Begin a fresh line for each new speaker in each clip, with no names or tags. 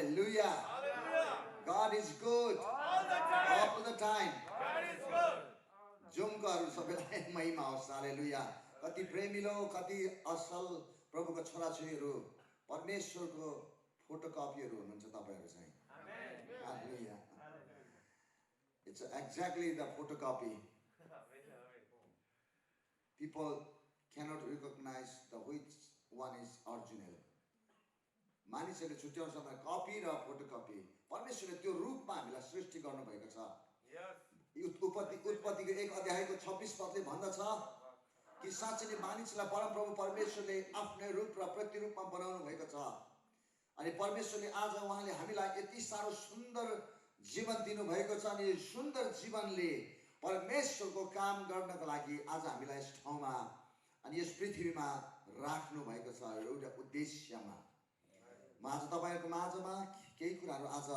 Hallelujah. God is good all the time. जुमकोहरू सबैलाई महिमा होस्. हालेलुया. कति प्रेमिलो, कति असल प्रभुको छोराछोरीहरू परमेश्वरको फोटोकपीहरू हुनुहुन्छ तपाईहरु चाहिँ. हालेलुया. It's exactly the photocopy. People cannot recognize the which one is original. मानिसहरूले छुट्याउन सक्दैन कपी र फोटोकपी. परमेश्वरले त्यो रूपमा हामीलाई सृष्टि गर्नुभएको छ. उत्पत्तिको 1 अध्यायको 26 पदले भन्दछ कि साँच्चै नै मानिसलाई परमप्रभु परमेश्वरले आफ्नै रूप र प्रतिरूपमा बनाउनु भएको छ. अनि परमेश्वरले आज उहाँले हामीलाई यति सारो सुन्दर जीवन दिनु भएको छ. अनि सुन्दर जीवनले परमेश्वरको काम गर्नको लागि आज हामीलाई यस ठाउँमा अनि यस पृथ्वीमा राख्नु भएको छ एउटा उद्देश्यमा. म आज तपाईहरुको माझमा केही कुराहरू आज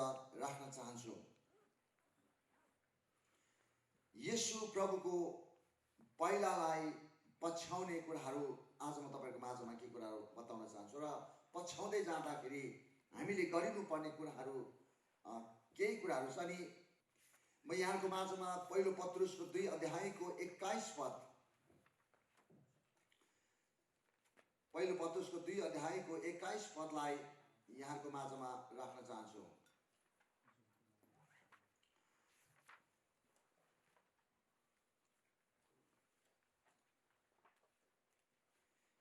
राख्न चाहन्छु. येशू प्रभुको पहिलालाई पछ्याउने कुराहरू आज म तपाईहरुको माझमा केही कुराहरू बताउन चाहन्छु. र पछ्याउँदै जाँदाखेरि हामीले गरिनुपर्ने कुराहरू केही कुराहरू छ. अनि म यहाँको माझमा पहिलो पत्रुसको 2 अध्यायको 21 पद, पहिलो पत्रुसको 2 अध्यायको 21 पदलाई यहाँको माझमा राख्न चाहन्छु.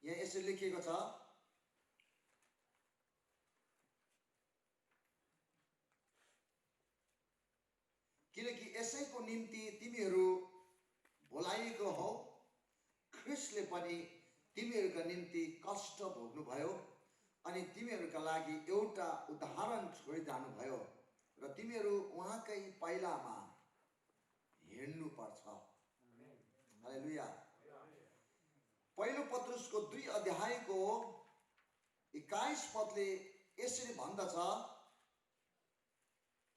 यहाँ यसरी लेखिएको छ, किनकि यसैको निम्ति तिमीहरू बोलाइएको हौ, ख्रीष्टले पनि तिमीहरूका निम्ति कष्ट भोग्नुभयो अनि तिमीहरूका लागि एउटा उदाहरण छोडिजानु भयो र तिमीहरू उहाँकै पहिलामा हिँड्नु पर्छ. हालेलुया. पहिलो पत्रुसको 2 अध्यायको 21 पदले यसरी भन्दछ,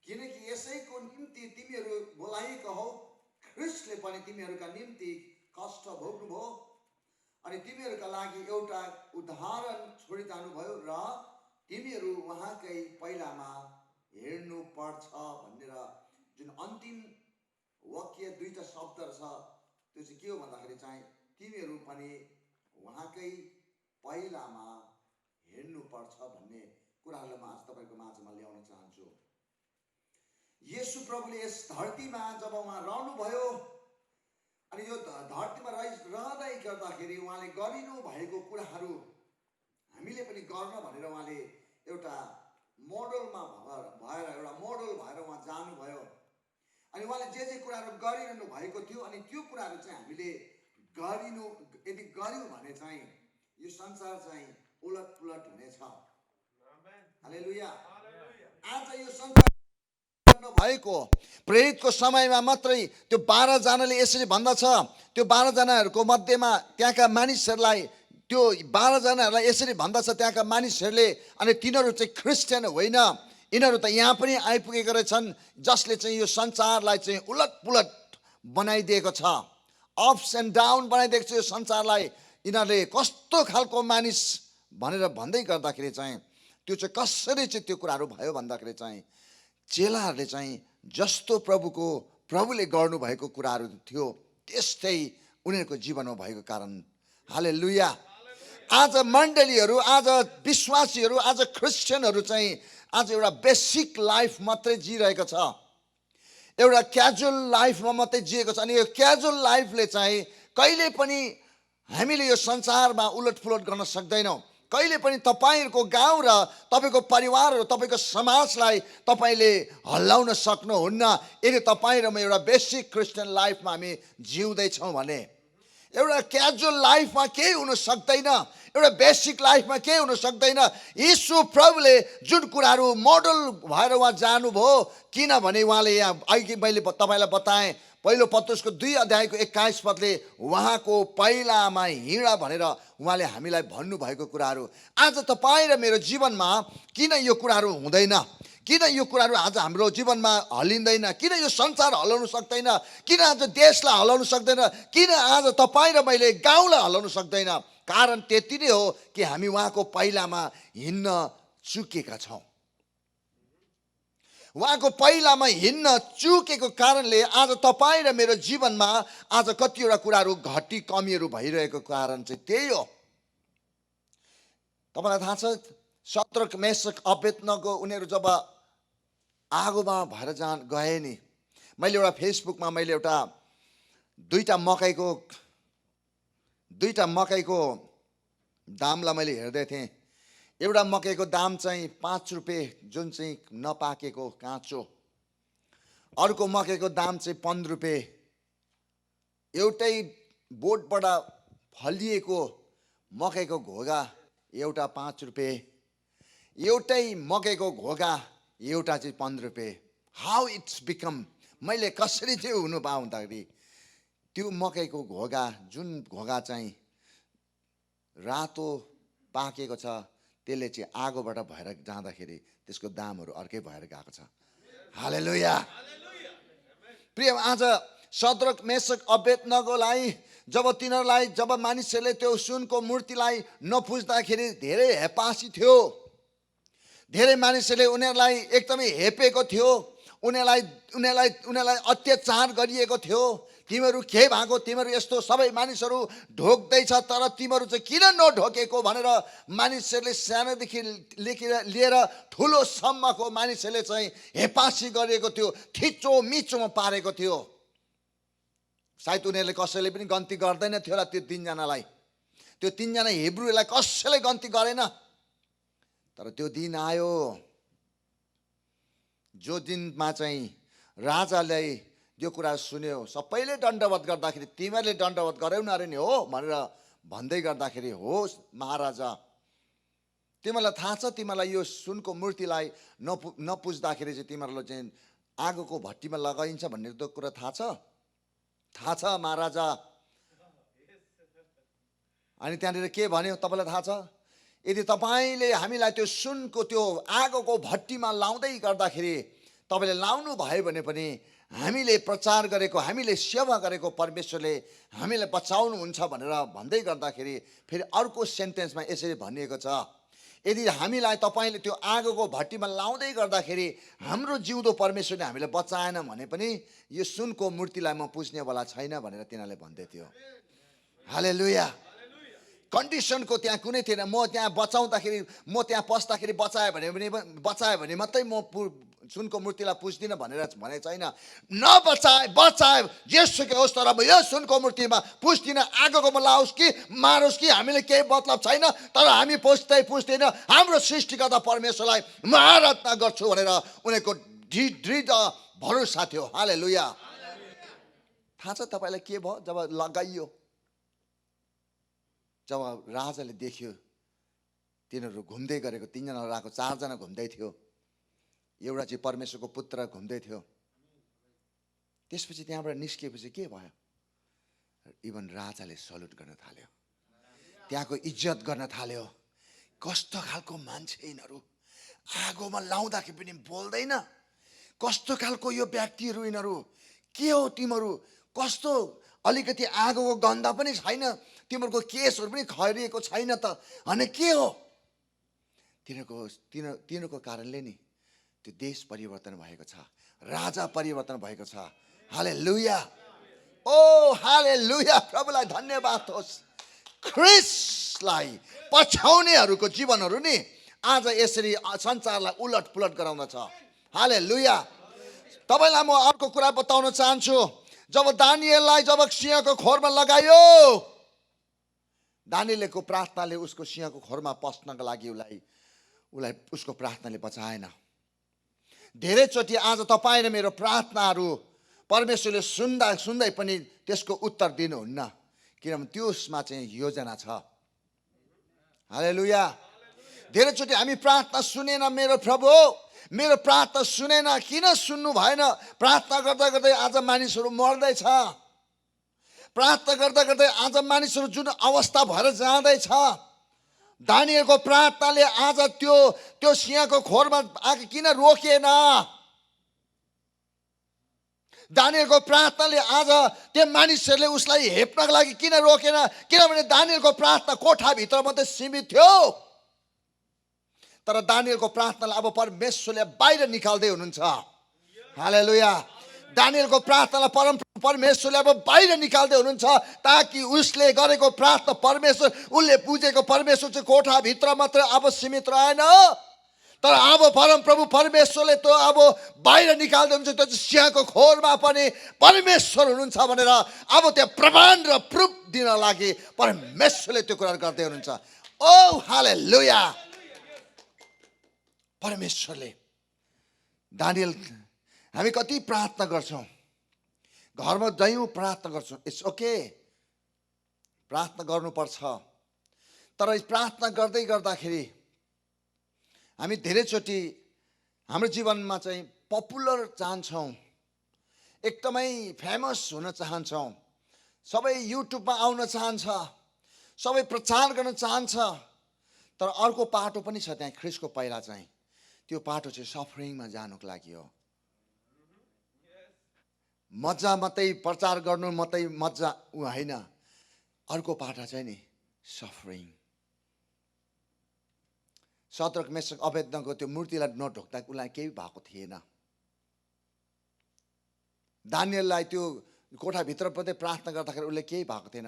किनकि यसैको निम्ति तिमीहरू बोलाइएको हौ, ख्रीष्टले पनि तिमीहरूका निम्ति कष्ट भोग्नुभयो अनि तिमीहरूका लागि एउटा उदाहरण छोडिजानु भयो र तिमीहरू उहाँकै पहिलामा हिँड्नु पर्छ भनेर जुन अन्तिम वाक्य दुईटा शब्दहरु छ त्यो चाहिँ के हो भन्दाखेरि चाहिँ तिमीहरू पनि उहाँकै पहिलामा हिँड्नु पर्छ भन्ने कुरालाई म आज तपाईको माझमा ल्याउन चाहन्छु. येशू प्रभुले यस धरतीमा जब उहाँ रहनु भयो अनि यो धरतीमा रहँदै गर्दाखेरि उहाँले गरिनु भएको कुराहरू हामीले पनि गर्न भनेर उहाँले एउटा मोडलमा भएर एउटा मोडल भएर उहाँ जानुभयो. अनि उहाँले जे कुराहरू गरिरहनु भएको थियो अनि त्यो कुराहरू चाहिँ हामीले गरिनु यदि गर्यौं भने चाहिँ यो संसार चाहिँ उलटपुलट हुनेछ. हालेलुया. आज यो संसार भएको प्रेरितको समयमा मात्रै त्यो 12 जनाले यसरी भन्दछ, त्यो 12 जनाहरूको मध्येमा त्यहाँका मानिसहरूलाई त्यो 12 जनाहरूलाई यसरी भन्दछ त्यहाँका मानिसहरूले, अनि तिनीहरू चाहिँ क्रिस्चियन होइन, यिनीहरू त यहाँ पनि आइपुगेका रहेछन् जसले चाहिँ यो संसारलाई चाहिँ उलटपुलट बनाइदिएको छ, अप्स एन्ड डाउन बनाइदिएको छ यो संसारलाई. यिनीहरूले कस्तो खालको मानिस भनेर भन्दै गर्दाखेरि चाहिँ त्यो चाहिँ कसरी चाहिँ त्यो कुराहरू भयो भन्दाखेरि चाहिँ चेलाहरूले चाहिँ जस्तो प्रभुले गर्नुभएको कुराहरू थियो त्यस्तै उनीहरूको जीवनमा भएको कारण. हालेलुया. आज मण्डलीहरू, आज विश्वासीहरू, आज क्रिस्चियनहरू चाहिँ आज एउटा बेसिक लाइफ मात्रै जिरहेको छ, एउटा क्याजुअल लाइफमा मात्रै जिएको छ. अनि यो क्याजुअल लाइफले चाहिँ कहिले पनि हामीले यो संसारमा उलटपुलट गर्न सक्दैनौँ. कहिले पनि तपाईहरुको गाउँ र तपाईको परिवार र तपाईको समाजलाई तपाईले हल्लाउन सक्नुहुन्न यदि तपाई र म एउटा बेसिक क्रिस्चियन लाइफमा हामी जिउँदै छौं भने. एउटा क्याजुअल लाइफमा केही हुन सक्दैन, एउटा बेसिक लाइफमा केही हुन सक्दैन. येशू प्रभुले जुन कुराहरू मोडल भएर उहाँ जानुभयो, किनभने उहाँले यहाँ अघि मैले तपाईलाई बताएँ पहिलो पत्रुसको 2 अध्यायको 21 पदले उहाँको पहिलामा हिँड भनेर उहाँले हामीलाई भन्नुभएको कुराहरू आज तपाईँ र मेरो जीवनमा किन यो कुराहरू हुँदैन, किन यो कुराहरू आज हाम्रो जीवनमा हलिँदैन, किन यो संसार हलाउन सक्दैन, किन आज देशलाई हलाउन सक्दैन, किन आज तपाईँ र मैले गाउँलाई हलाउन सक्दैन? कारण त्यति नै हो कि हामी उहाँको पहिलामा हिँड्न चुकेका छौँ. उहाँको पहिलामा हिँड्न चुकेको कारणले आज तपाईँ र मेरो जीवनमा आज कतिवटा कुराहरू घटी कमीहरू भइरहेको कारण चाहिँ त्यही हो। तपाईँलाई थाहा छ शद्रक मेशक अबेदनगो उनीहरू जब आगोमा भएर गए नि, मैले एउटा फेसबुकमा मैले एउटा दुईटा मकैको दामलाई मैले हेर्दै थिएँ। एउटा मकैको दाम चाहिँ 5 रुपियाँ जुन चाहिँ नपाकेको काँचो, अर्को मकैको दाम चाहिँ 15 रुपियाँ। एउटै बोटबाट फलिएको मकैको घोगा एउटा 5 रुपियाँ, एउटै मकैको घोगा एउटा चाहिँ 15 रुपियाँ। हाउ इट्स बिकम, मैले कसरी चाहिँ हुनु पाउँदाखेरि त्यो मकैको घोगा जुन घोगा चाहिँ रातो पाकेको छ त्यसले चाहिँ आगोबाट भएर जाँदाखेरि त्यसको दामहरू अर्कै भएर गएको छ। हालेलुया। प्रिय, आज शद्रक मेशक अबेदनगोलाई जब मानिसहरूले त्यो सुनको मूर्तिलाई नपुज्दाखेरि धेरै हेपासी थियो। धेरै मानिसहरूले उनीहरूलाई एकदमै हेपेको थियो, उनीहरूलाई अत्याचार गरिएको थियो। तिमीहरू के भएको, तिमीहरू यस्तो सबै मानिसहरू ढोक्दैछ तर तिमीहरू चाहिँ किन नढोकेको भनेर मानिसहरूले सानोदेखि लिएर ठुलोसम्मको मानिसहरूले चाहिँ हेपासी गरिएको थियो, थिचो मिचोमा पारेको थियो। सायद उनीहरूले कसैले पनि गन्ती गर्दैन थियो होला त्यो तिनजना हिब्रूलाई कसैले गन्ती गरेन। तर त्यो दिन आयो जो दिनमा चाहिँ राजाले यो कुरा सुन्यो, सबैले दण्डवत गर्दाखेरि तिमीहरूले दण्डवत गर्यौ न अरे नि हो भनेर भन्दै गर्दाखेरि, हो महाराजा तिमीलाई थाहा छ तिमीलाई यो सुनको मूर्तिलाई नपुज्दाखेरि चाहिँ तिमीहरूलाई चाहिँ आगोको भट्टीमा लगाइन्छ भन्ने त्यो कुरा थाहा छ महाराजा। अनि त्यहाँनिर के भन्यो तपाईँलाई थाहा छ? यदि तपाईँले हामीलाई त्यो सुनको त्यो आगोको भट्टीमा लाउँदै गर्दाखेरि तपाईँले लाउनु भयो भने पनि हामीले प्रचार गरेको, हामीले सेवा गरेको परमेश्वरले हामीलाई बचाउनुहुन्छ भनेर भन्दै गर्दाखेरि फेरि अर्को सेन्टेन्समा यसरी भनिएको छ, यदि हामीलाई तपाईँले त्यो आगोको भट्टीमा लाउँदै गर्दाखेरि हाम्रो जिउँदो परमेश्वरले हामीलाई बचाएन भने पनि यो सुनको मूर्तिलाई म पुज्नेवाला छैन भनेर तिनीहरूले भन्दै थियो। हालेलुया। कन्डिसनको त्यहाँ कुनै थिएन, म त्यहाँ पस्दाखेरि बचायो भने मात्रै म सुनको मूर्तिलाई पुज्दिनँ भनेर भनेको छैन। बचाए जेसुकै होस् तर अब यो सुनको मूर्तिमा पुज्दिनँ, आगोकोमा लाओस् कि मारोस् कि हामीले केही मतलब छैन, तर हामी पुज्दैन, हाम्रो सृष्टिकर्ता परमेश्वरलाई म आराधना गर्छु भनेर उनीहरूको दृढ भरोसा थियो। हालेलुया। थाहा छ तपाईँलाई के भयो? जब लगाइयो, जब राजाले देख्यो तिनीहरू घुम्दै गरेको, 3 जना रहेको 4 जना घुम्दै थियो, एउटा चाहिँ परमेश्वरको पुत्र घुम्दै थियो। त्यसपछि त्यहाँबाट निस्किएपछि के भयो? इभन राजाले सल्युट गर्न थाल्यो, त्यहाँको इज्जत गर्न थाल्यो। कस्तो खालको मान्छे यिनीहरू, आगोमा लाउँदाखेरि पनि बोल्दैन, कस्तो खालको यो व्यक्तिहरू यिनीहरू, के हो तिमीहरू? कस्तो अलिकति आगोको गन्ध पनि छैन, तिमीहरूको केसहरू पनि खरिएको छैन त, अनि के हो? तिनीहरूको कारणले नि त्यो देश परिवर्तन भएको छ, राजा परिवर्तन भएको छ। हालेलुया। ओ हालेलुया, प्रभुलाई धन्यवाद होस्। ख्रिस्टलाई पछाउनेहरूको जीवनहरू नि आज यसरी संसारलाई उलटपुलट गराउँदछ। हालेलुया। तपाईँलाई म अर्को कुरा बताउन चाहन्छु। जब दानिएललाई सिंहको खोरमा लगायो, दानिएलको प्रार्थनाले उसको सिंहको खोरमा पस्नको लागि उसलाई उसको प्रार्थनाले बचाएन। धेरैचोटि आज तपाईँ र मेरो प्रार्थनाहरू परमेश्वरले सुन्दै पनि त्यसको उत्तर दिनुहुन्न, किनभने त्यसमा चाहिँ योजना छ। हालेलुया। धेरैचोटि हामी प्रार्थना सुनेन, मेरो प्रभु मेरो प्रार्थना सुनेन, किन सुन्नु भएन? प्रार्थना गर्दा गर्दै आज मानिसहरू मर्दैछ, प्रार्थना गर्दा गर्दै आज मानिसहरू जुन अवस्था भएर जाँदैछ। दानिएलको प्रार्थनाले आज त्यो सिंहको खोरमा आगे किन रोकिएन? दानिएलको प्रार्थनाले आज त्यो मानिसहरूले उसलाई हेप्नको लागि किन रोकेन? किनभने दानिएलको प्रार्थना कोठाभित्र मात्रै सीमित थियो। तर दानियलको प्रार्थनालाई अब परमेश्वरले बाहिर निकाल्दै हुनुहुन्छ। हालेलुया। दानियलको प्रार्थनालाई परमेश्वरले अब बाहिर निकाल्दै हुनुहुन्छ, ताकि उसले गरेको प्रार्थना परमेश्वर, उसले पुजेको परमेश्वर चाहिँ कोठाभित्र मात्रै अब सीमित रहेन, तर अब परमप्रभु परमेश्वरले त्यो अब बाहिर निकाल्दै हुनुहुन्छ। त्यो चाहिँ सिंहको खोरमा पनि परमेश्वर हुनुहुन्छ भनेर अब त्यहाँ प्रमाण र प्रुफ दिन लागि परमेश्वरले त्यो कुरा गर्दै हुनुहुन्छ। ओ हालेलुया। परमेश्वरले दानियल, हामी कति प्रार्थना गर्छौँ, घरमा जायौँ प्रार्थना गर्छौँ, इट्स ओके, प्रार्थना गर्नुपर्छ। तर प्रार्थना गर्दै गर्दाखेरि हामी धेरैचोटि हाम्रो जीवनमा चाहिँ पपुलर चाहन्छौँ, एकदमै फेमस हुन चाहन्छौँ, सबै युट्युबमा आउन चाहन्छ, सबै प्रचार गर्न चाहन्छ। तर अर्को पाटो पनि छ त्यहाँ, ख्रिस्टको पहिला चाहिँ त्यो पाटो चाहिँ सफरिङमा जानुको लागि हो। मजा मात्रै प्रचार गर्नु मात्रै मजा होइन, अर्को पाटा चाहिँ नि सफरिङ। शद्रक मेशक अबेदनको त्यो मूर्तिलाई नढोक्दा उसलाई केही भएको थिएन। दानियललाई त्यो कोठाभित्र पनि प्रार्थना गर्दाखेरि उसले केही भएको थिएन।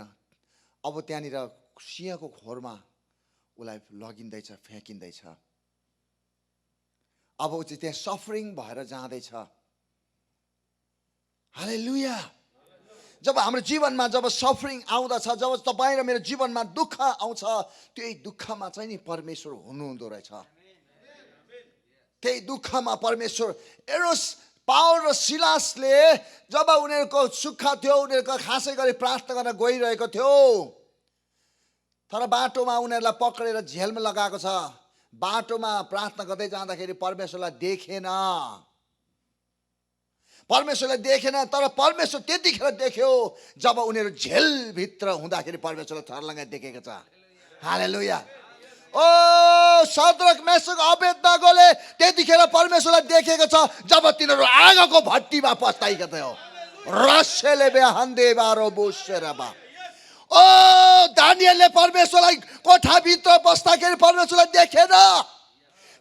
अब त्यहाँनिर सिंहको खोरमा उसलाई लगिँदैछ, फ्याँकिँदैछ। अब ऊ चाहिँ त्यहाँ सफरिङ भएर जाँदैछ। हालेलुया। जब हाम्रो जीवनमा जब सफरिङ आउँदछ, जब तपाईँ र मेरो जीवनमा दुःख आउँछ, त्यही दुःखमा चाहिँ नि परमेश्वर हुनुहुँदो रहेछ। त्यही दुःखमा परमेश्वर, एरोस पावल र सिलासले जब उनीहरूको सुख थियो, उनीहरूको खासै गरी प्रार्थना गर्न गइरहेको थियो, तर बाटोमा उनीहरूलाई पक्रेर जेलमा लगाएको छ। बाटोमा प्रार्थना गर्दै जाँदाखेरि परमेश्वरलाई देखेन, परमेश्वरले देखेन। तर परमेश्वर त्यतिखेर देख्यो जब उनीहरू जेलभित्र हुँदाखेरि परमेश्वरले छर्लङ्गै देखेको छ। हालेलुया। ओ शद्रक मेशक अबेदनगोले त्यतिखेर परमेश्वरलाई देखेको छ जब तिनीहरू आगोको भट्टीमा पस्ताइका थियो। रसेले बेहान्दे बारो बोसेरबा। ओ दानियलले परमेश्वरलाई कोठाभित्र पस्दाखेरि परमेश्वरलाई देखेन,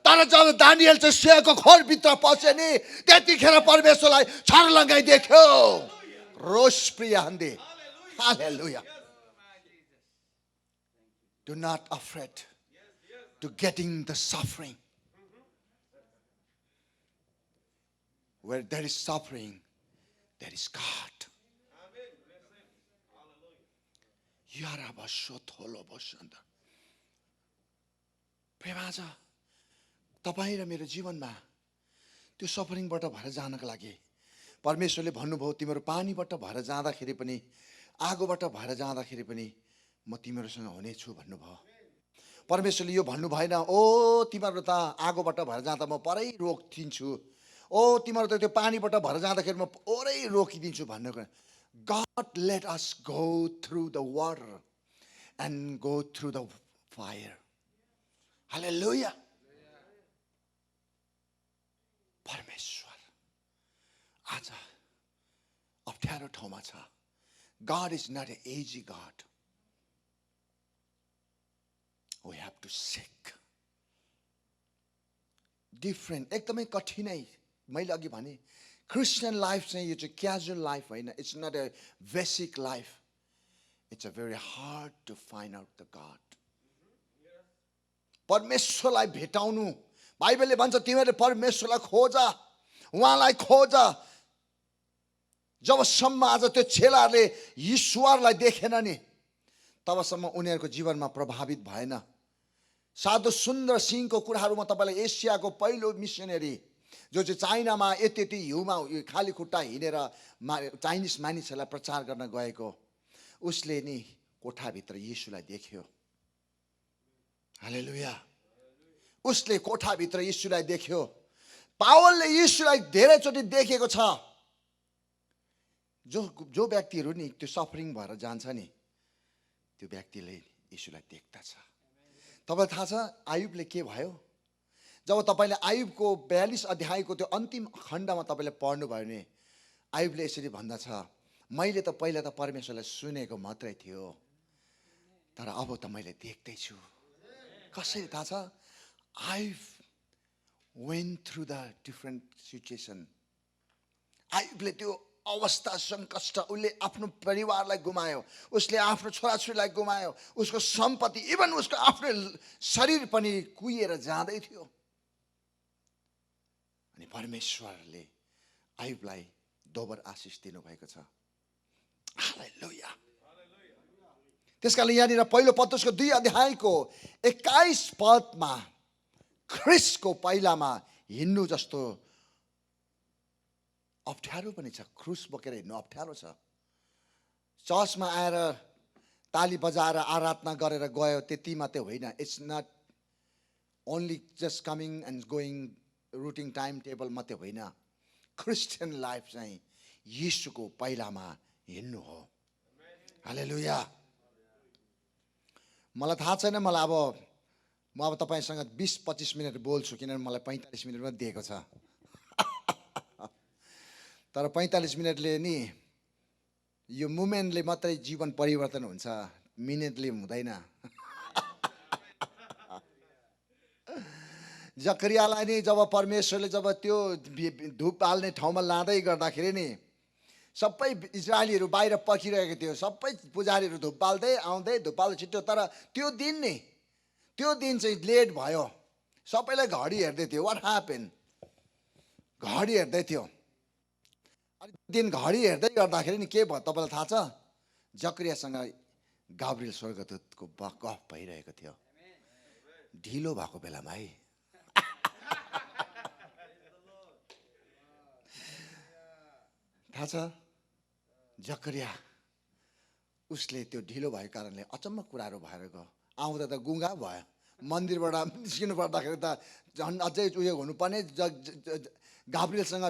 तर जब दानियल चाहिँ सिंहको खोरभित्र पस्यो नि, त्यतिखेर परमेश्वरलाई छर्लङ्गै देख्यो। रोस प्रिय हन्दे। हालेलुया। Do not afraid to getting the suffering. Where there is suffering, there is God. प्रेमाज तपाईँ र मेरो जीवनमा त्यो सफरिङबाट भएर जानका लागि परमेश्वरले भन्नुभयो, तिमीहरू पानीबाट भएर जाँदाखेरि पनि, आगोबाट भएर जाँदाखेरि पनि म तिमीहरूसँग हुनेछु भन्नुभयो। परमेश्वरले यो भन्नु भएन, ओ तिमीहरू त आगोबाट भएर जाँदा म परै रोकिदिन्छु, ओ तिमीहरू त त्यो पानीबाट भएर जाँदाखेरि म ओरै रोकिदिन्छु भन्नु। God let us go through the water and go through the fire. Hallelujah. परमेश्वर आज अप्ठ्यारो ठाउँमा छ। God is not an easy God. We have to seek. Different, एकदमै कठिनै। मैले अघि भने क्रिस्चियन लाइफ चाहिँ यो चाहिँ क्याजुअल लाइफ होइन। It's not a basic life, it's a very hard to find out the god. परमेश्वरलाई भेटाउनु, बाइबलले भन्छ तिमीहरूले परमेश्वरलाई खोज, उहाँलाई खोज। जबसम्म आज त्यो चेलाहरूले ईश्वरलाई देखेन नि, तबसम्म उनीहरूको जीवनमा प्रभावित भएन। साधु सुन्दर सिंहको कुराहरूमा तपाईँलाई एसियाको पहिलो मिसनरी जो चाहिँ चाइनामा यति हिउँमा खाली खुट्टा हिँडेर चाइनिज मानिसहरूलाई प्रचार गर्न गएको, उसले नि कोठाभित्र येशूलाई देख्यो। हालेलुया। उसले कोठाभित्र येशूलाई देख्यो। पावलले येशूलाई धेरैचोटि देखेको छ। जो व्यक्तिहरू नि त्यो सफरिङ भएर जान्छ नि, त्यो व्यक्तिले येशूलाई देख्दछ। तपाईलाई थाहा छ आयुबले के भयो? जब तपाईँले आयुबको 42 अध्यायको त्यो अन्तिम खण्डमा तपाईँले पढ्नुभयो भने आयुबले यसरी भन्दछ, मैले त पहिला त परमेश्वरलाई सुनेको मात्रै थियो, तर अब त मैले देख्दैछु। कसरी थाहा छ?
I've went through the different situation. आयुबले त्यो अवस्था सङ्कष्ट, उसले आफ्नो परिवारलाई गुमायो, उसले आफ्नो छोराछोरीलाई गुमायो, उसको सम्पत्ति, इभन उसको आफ्नो शरीर पनि कुहिएर जाँदै थियो। अनि परमेश्वरले आयुबलाई दोबर आशिष दिनुभएको छ। हालेलुया। त्यसकारण यहाँनिर पहिलो पत्रुसको 2 अध्यायको 21 पदमा ख्रिस्टको पाइलामा हिँड्नु जस्तो अप्ठ्यारो पनि छ। क्रुस बोकेर हिँड्नु अप्ठ्यारो छ। चर्चमा आएर ताली बजाएर आराधना गरेर गयो त्यति मात्रै होइन। It's not only just coming and going routine time table मात्रै होइन। क्रिस्चियन लाइफ चाहिँ यीशुको पाइलामा हिँड्नु हो। हालेलुया। मलाई थाहा छैन, मलाई म अब तपाईँसँग 20-25 मिनट बोल्छु, किनभने मलाई 45 मिनट मात्रै दिएको छ। तर 45 मिनटले नि यो मुमेन्टले मात्रै जीवन परिवर्तन हुन्छ, मिनेटले हुँदैन। जकरियालाई नि जब परमेश्वरले जब त्यो धूप हाल्ने ठाउँमा लाँदै गर्दाखेरि नि सबै इजरायलीहरू बाहिर पर्खिरहेको थियो। सबै पुजारीहरू धूप बाल्दै आउँदै धूप बाल्दै छिट्टो। तर त्यो दिन चाहिँ लेट भयो। सबैलाई घडी हेर्दै थियो। What happen? घडी हेर्दै थियो। अनि दिन घडी हेर्दै गर्दाखेरि नि के भयो तपाईँलाई थाहा छ? जकरियासँग गाब्रिएल स्वर्गदूतको गफ भइरहेको थियो। ढिलो भएको बेलामा है। थाहा छ? जकरिया उसले त्यो ढिलो भएको कारणले अचम्म कुराहरू भएर गयो। आउँदा त गुङ्गा भयो। मन्दिरबाट निस्किनु पर्दाखेरि त झन् अझै उयो हुनुपर्ने। गाब्रिएलसँग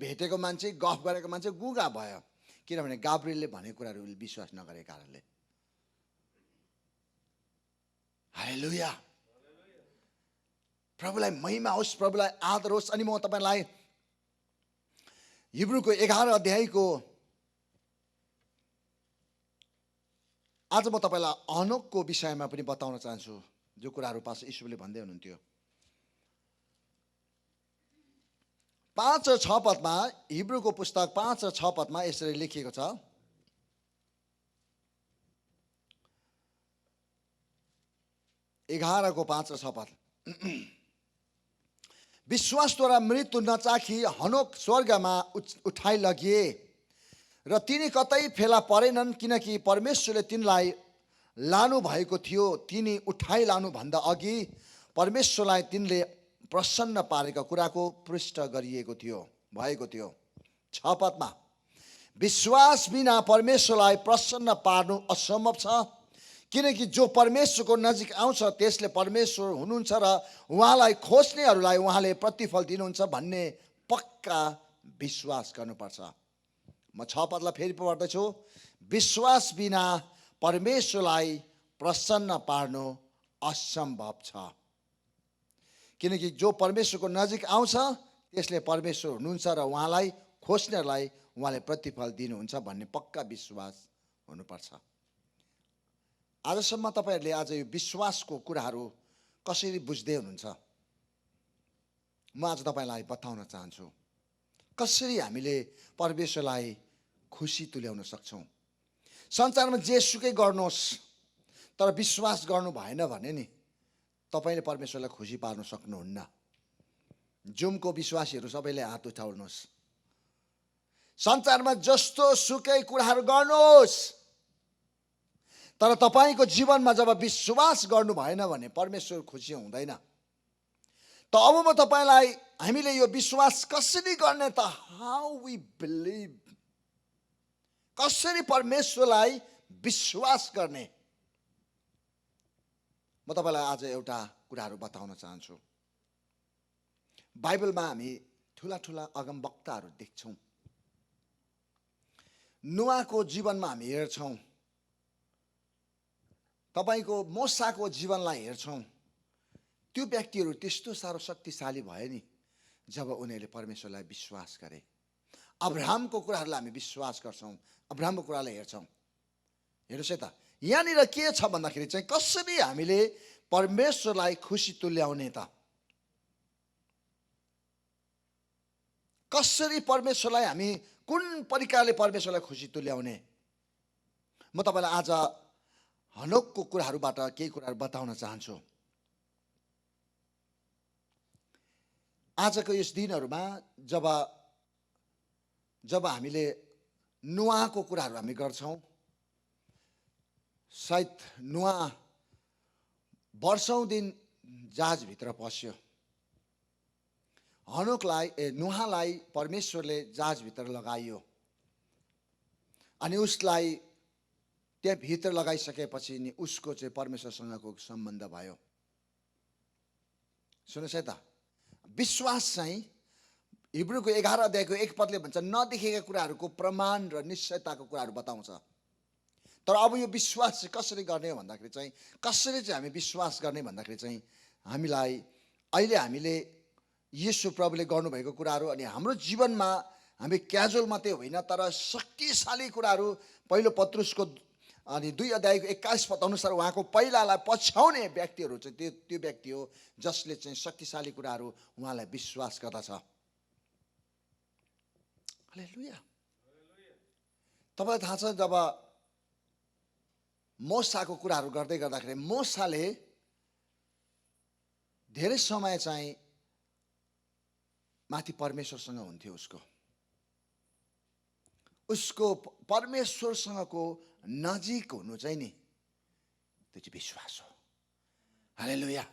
भेटेको मान्छे, गफ गरेको मान्छे गुङ्गा भयो। किनभने गाब्रिएलले भनेको कुराहरू विश्वास नगरेको कारणले। हालेलुया। प्रभुलाई महिमा होस्, प्रभुलाई आदर होस्। अनि म तपाईँलाई हिब्रूको 11 अध्यायको आज म तपाईँलाई हनोकको विषयमा पनि बताउन चाहन्छु, जो कुराहरू पास ईश्वरले भन्दै हुनुहुन्थ्यो। 5 र 6 पदमा, हिब्रूको पुस्तक 5 र 6 पदमा यसरी लेखिएको छ। एघारको 5 र 6 पद। विश्वासद्वारा मृत्यु नचाखी हनोक स्वर्गमा उठाइ लगिए र तिनी कतै फेला परेनन्, किनकि परमेश्वरले तिनलाई लानु भएको थियो। तिनी उठाइ लानुभन्दा अघि परमेश्वरलाई तिनले प्रसन्न पारेका कुराको पृष्ठ गरिएको भएको थियो। 6 पदमा, विश्वास बिना परमेश्वरलाई प्रसन्न पार्नु असम्भव छ, किनकि जो परमेश्वरको नजिक आउँछ त्यसले परमेश्वर हुनुहुन्छ र उहाँलाई खोज्नेहरूलाई उहाँले प्रतिफल दिनुहुन्छ भन्ने पक्का विश्वास गर्नुपर्छ। म 6 पदलाई फेरि पढ्दैछु। विश्वास बिना परमेश्वरलाई प्रसन्न पार्नु असम्भव छ, किनकि जो परमेश्वरको नजिक आउँछ त्यसले परमेश्वर हुनुहुन्छ र उहाँलाई खोज्नेहरूलाई उहाँले प्रतिफल दिनुहुन्छ भन्ने पक्का विश्वास हुनुपर्छ। आजसम्म तपाईँहरूले आज यो विश्वासको कुराहरू कसरी बुझ्दै हुनुहुन्छ? म आज तपाईँलाई बताउन चाहन्छु कसरी हामीले परमेश्वरलाई खुसी तुल्याउन सक्छौँ। संसारमा जेसुकै गर्नुहोस्, तर विश्वास गर्नु भएन भने नि तपाईँले परमेश्वरलाई खुसी पार्न सक्नुहुन्न। जुमको विश्वासीहरू सबैले हात उठाउनुहोस्। संसारमा जस्तो सुकै कुराहरू गर्नुहोस्, तर तपाईँको जीवनमा जब विश्वास गर्नु भएन भने परमेश्वर खुसी हुँदैन। त अब म तपाईँलाई हामीले यो विश्वास कसरी गर्ने त? हाउ वी बिलिभ, कसरी परमेश्वरलाई विश्वास गर्ने, म तपाईँलाई आज एउटा कुराहरू बताउन चाहन्छु। बाइबलमा हामी ठुला ठुला अगमवक्ताहरू देख्छौँ। नोआको जीवनमा हामी हेर्छौँ, तपाईँको मोसाको जीवनलाई हेर्छौँ। त्यो व्यक्तिहरू त्यस्तो साह्रो शक्तिशाली भयो नि जब उनीहरूले परमेश्वरलाई विश्वास गरे। अब्राहमको कुराहरूलाई हामी विश्वास गर्छौँ, अब्राहमको कुरालाई हेर्छौँ। हेर्नुहोस् है त, यहाँनिर के छ भन्दाखेरि चाहिँ कसरी हामीले परमेश्वरलाई खुसी तुल्याउने त? कसरी परमेश्वरलाई हामी कुन प्रकारले परमेश्वरलाई खुसी तुल्याउने, म तपाईँलाई आज हनोकको कुराहरूबाट केही कुराहरू बताउन चाहन्छु। आजको यस दिनहरूमा जब हामीले नुहाको कुराहरू हामी गर्छौँ, सायद नुहा वर्षौँ दिन जहाजभित्र पस्यो। नुहालाई परमेश्वरले जहाजभित्र लगाइयो अनि उसलाई त्यहाँ भित्र लगाइसकेपछि नि उसको चाहिँ परमेश्वरसँगको सम्बन्ध भयो। सुन्नुहोस् है त, विश्वास चाहिँ हिब्रूको 11 अध्यायको 1 पदले भन्छ नदेखेका कुराहरूको प्रमाण र निश्चयताको कुराहरू बताउँछ। तर अब यो विश्वास चाहिँ कसरी गर्ने हो भन्दाखेरि चाहिँ, कसरी चाहिँ हामी विश्वास गर्ने भन्दाखेरि चाहिँ, अहिले हामीले येशू प्रभुले गर्नुभएको कुराहरू अनि हाम्रो जीवनमा हामी क्याजुअल मात्रै होइन तर शक्तिशाली कुराहरू, पहिलो पत्रुसको अनि 2 अध्यायको 21 पद अनुसार उहाँको पहिलालाई पछ्याउने व्यक्तिहरू चाहिँ त्यो व्यक्ति हो जसले चाहिँ शक्तिशाली कुराहरू उहाँलाई विश्वास गर्दछ। हालेलुया। तपाईँलाई थाहा छ, जब मोसाको कुराहरू गर्दै गर्दाखेरि मोसाले धेरै समय चाहिँ माथि परमेश्वरसँग हुन्थ्यो। उसको परमेश्वरसँगको नजिक हुनु चाहिँ नि त्यो चाहिँ विश्वास हो। हालेलुया।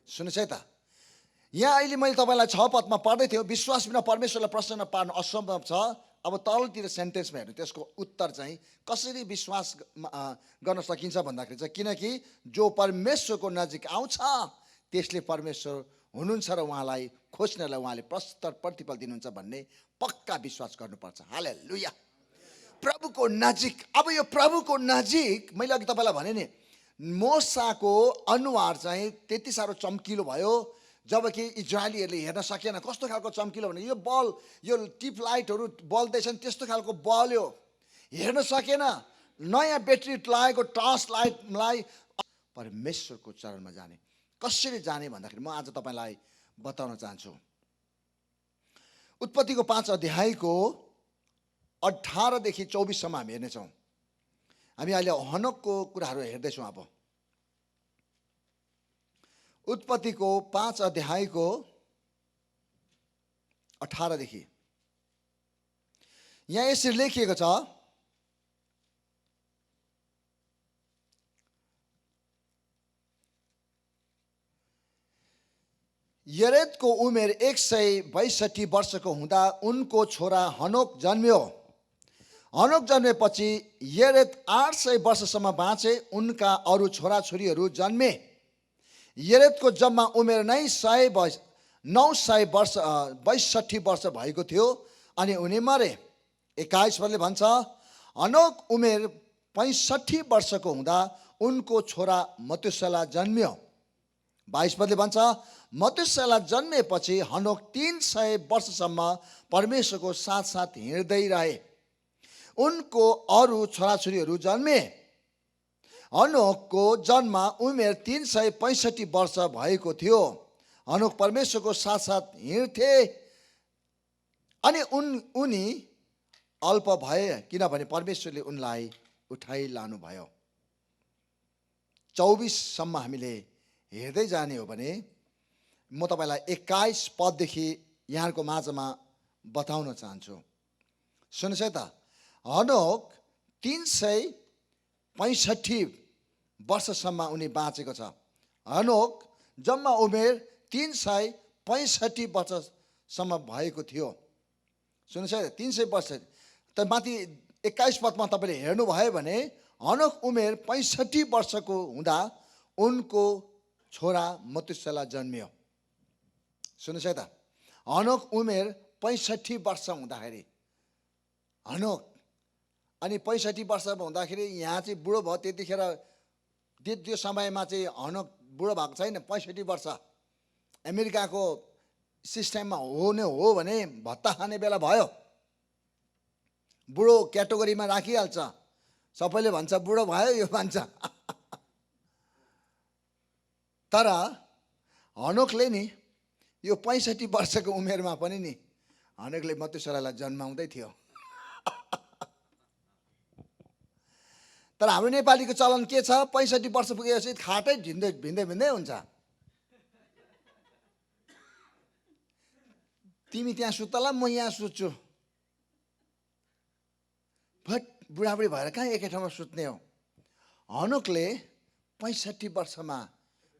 सुन्नुहोस् है त, यहाँ अहिले मैले तपाईँलाई 6 पदमा पढ्दै थियो, विश्वास बिना परमेश्वरलाई प्रसन्न पार्नु असम्भव छ। अब तलतिर सेन्टेन्समा हेर्नु, त्यसको उत्तर चाहिँ कसरी विश्वास गर्न सकिन्छ भन्दाखेरि चाहिँ, किनकि जो परमेश्वरको नजिक आउँछ त्यसले परमेश्वर हुनुहुन्छ र उहाँलाई खोज्नेलाई उहाँले प्रत्युत्तर प्रतिफल दिनुहुन्छ भन्ने पक्का विश्वास गर्नुपर्छ। हालेलुया। प्रभुको नजिक, अब यो प्रभुको नजिक मैले अघि तपाईँलाई भने नि, मोसाको अनुहार चाहिँ त्यति साह्रो चम्किलो भयो जबकि इजरायलीहरूले हेर्न सकेन। कस्तो खालको चम्किलो भने यो बल, यो टिप लाइटहरू बल्दैछन् त्यस्तो खालको बल्यो, हेर्न सकेन। नयाँ ब्याट्री लगाएको टर्च लाइटलाई परमेश्वरको चरणमा जाने कसरी जाने भन्दाखेरि म आज तपाईँलाई बताउन चाहन्छु। उत्पत्तिको 5 अध्यायको 18 देखि 24 सम्म हामी हेर्नेछौँ। हामी अहिले हनोकको कुराहरू हेर्दैछौँ। अब उत्पत्तिको 5 अध्यायको 18 देखि यहाँ यसरी लेखिएको छ, यरेदको उमेर 162 वर्षको हुँदा उनको छोरा हनोक जन्मियो। हनोक जन्मेपछि यरेद 800 वर्षसम्म बाँचे। उनका अरू छोराछोरीहरू जन्मे। यरेदको जम्मा उमेर नै 962 वर्ष भएको थियो अनि उनी मरे। 21 पदले भन्छ, हनोक उमेर 65 वर्षको हुँदा उनको छोरा मतुसेला जन्मियो। 22 पदले भन्छ, मतुसेला जन्मेपछि हनोक 300 वर्षसम्म परमेश्वरको साथ हिँड्दै रहे। उनको अरू छोराछोरीहरू जन्मे। हनोकको जन्म उमेर 365 वर्ष भएको थियो। हनोक परमेश्वरको साथ हिँड्थे अनि उनी अल्प भए किनभने परमेश्वरले उनलाई उठाइलानु भयो। 24 सम्म हामीले हेर्दै जाने हो भने म तपाईँलाई 21 पददेखि यहाँको माझमा बताउन चाहन्छु। सुन्नुहोस् है त, हनोक 365 वर्षसम्म उनी बाँचेको छ। हनोक जम्मा उमेर 365 वर्षसम्म भएको थियो। सुन्नुहोस् है, 300 वर्ष। त माथि 21 पदमा तपाईँले हेर्नुभयो भने हनोक उमेर 65 वर्षको हुँदा उनको छोरा मतुसेला जन्मियो। सुन्नुहोस् है त, हनोक उमेर 65 वर्ष हुँदाखेरि हनोक अनि 65 वर्ष हुँदाखेरि यहाँ चाहिँ बुढो भयो। त्यतिखेर त्यो समयमा चाहिँ हनोक बुढो भएको छैन। 65 वर्ष अमेरिकाको सिस्टममा हुने हो भने भत्ता खाने बेला भयो। बुढो क्याटेगोरीमा राखिहाल्छ। सबैले भन्छ बुढो भयो यो भन्छ। तर हनोकले नि यो 65 वर्षको उमेरमा पनि नि हनोकले मथुसेलालाई जन्माउँदै थियो। तर हाम्रो नेपालीको चलन के छ, 65 वर्ष पुगेपछि खाटै भिन्दै हुन्छ। तिमी त्यहाँ सुत्तला, म यहाँ सुत्छु। बट बुढाबुढी भएर कहाँ एकै ठाउँमा सुत्ने हो। हनोकले 65 वर्षमा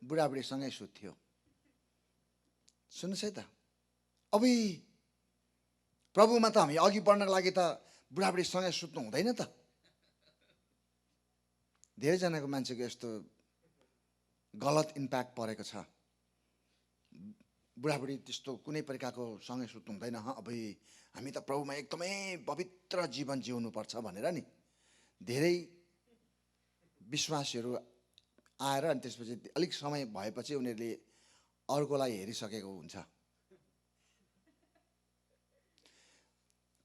बुढाबुढीसँगै सुत्थ्यो। सुन्नुहोस् है त, अब प्रभुमा त हामी अघि बढ्नको लागि त बुढाबुढीसँगै सुत्नु हुँदैन त। धेरैजनाको मान्छेको यस्तो गलत इम्प्याक्ट परेको छ। बुढाबुढी त्यस्तो कुनै प्रकारको सँगै सुत्नु हुँदैन। अब हामी त प्रभुमा एकदमै पवित्र जीवन जिउनुपर्छ भनेर नि धेरै विश्वासीहरू आएर अनि त्यसपछि अलिक समय भएपछि उनीहरूले अर्कोलाई हेरिसकेको हुन्छ।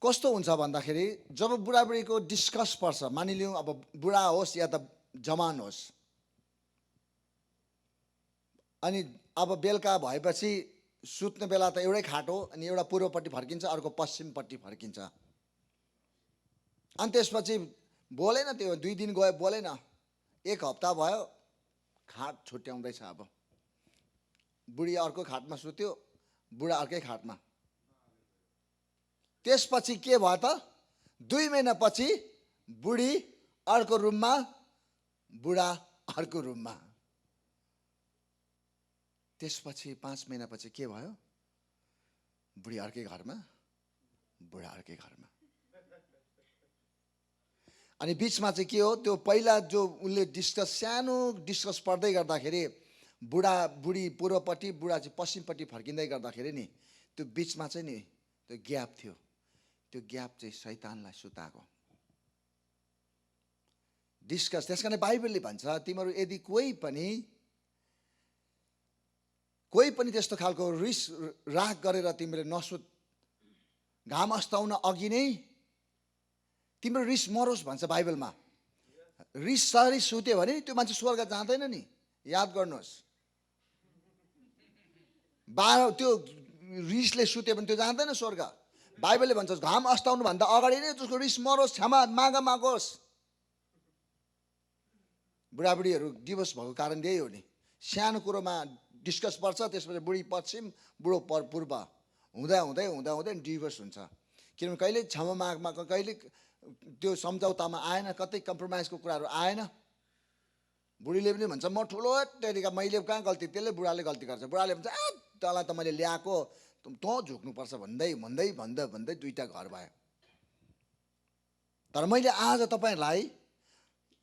कस्तो हुन्छ भन्दाखेरि जब बुढाबुढीको डिस्कस पर्छ, मानिलिउँ अब बुढा होस् या त जवान होस्, अनि अब बेलुका भएपछि सुत्ने बेला त एउटै खाट हो, अनि एउटा पूर्वपट्टि फर्किन्छ, अर्को पश्चिमपट्टि फर्किन्छ। अनि त्यसपछि बोलेन, त्यो 2 दिन गयो बोलेन, 1 हप्ता भयो खाट छुट्याउँदैछ। अब बुढी अर्को खाटमा सुत्यो, बुढा अर्कै खाटमा। त्यसपछि के भयो त, 2 महिनापछि बुढी अर्को रुममा, बुढा अर्को रुममा। त्यसपछि 5 महिनापछि के भयो, बुढी अर्कै घरमा, बुढा अर्कै घरमा। अनि बिचमा चाहिँ के हो, त्यो पहिला जो उनले सानो डिस्कस पढ्दै गर्दाखेरि बुढी पूर्वपट्टि, बुढा चाहिँ पश्चिमपट्टि फर्किँदै गर्दाखेरि नि त्यो बिचमा चाहिँ नि त्यो ग्याप थियो। त्यो ग्याप चाहिँ शैतानलाई सुताएको डिस्कस। त्यस कारण बाइबलले भन्छ, तिमीहरू यदि कोही पनि त्यस्तो खालको रिस राग गरेर तिमीले नसुत, घाम अस्ताउन अघि नै तिम्रो रिस मरोस् भन्छ बाइबलमा। रिसरी सुत्यो भने त्यो मान्छे स्वर्ग जाँदैन नि, याद गर्नुहोस्। त्यो रिसले सुत्यो भने त्यो जाँदैन स्वर्ग। बाइबलले भन्छ घाम अस्ताउनु भन्दा अगाडि नै त्यसको रिस मरोस्, क्षमा मागोस्। बुढाबुढीहरू डिभोर्स भएको कारण त्यही हो नि। सानो कुरोमा डिस्कस पर्छ, त्यसपछि बुढी पश्चिम, बुढो पूर्व, हुँदै डिभोर्स हुन्छ। किनभने कहिले क्षमा माग कहिले त्यो सम्झौतामा आएन, कतै कम्प्रोमाइजको कुराहरू आएन। बुढीले पनि भन्छ म ठुलो तरिका, मैले कहाँ गल्ती, त्यसले बुढाले गल्ती गर्छ। बुढाले भन्छ तँलाई त मैले ल्याएको, तँ झुक्नुपर्छ भन्दै 2टा घर भयो। तर मैले आज तपाईँहरूलाई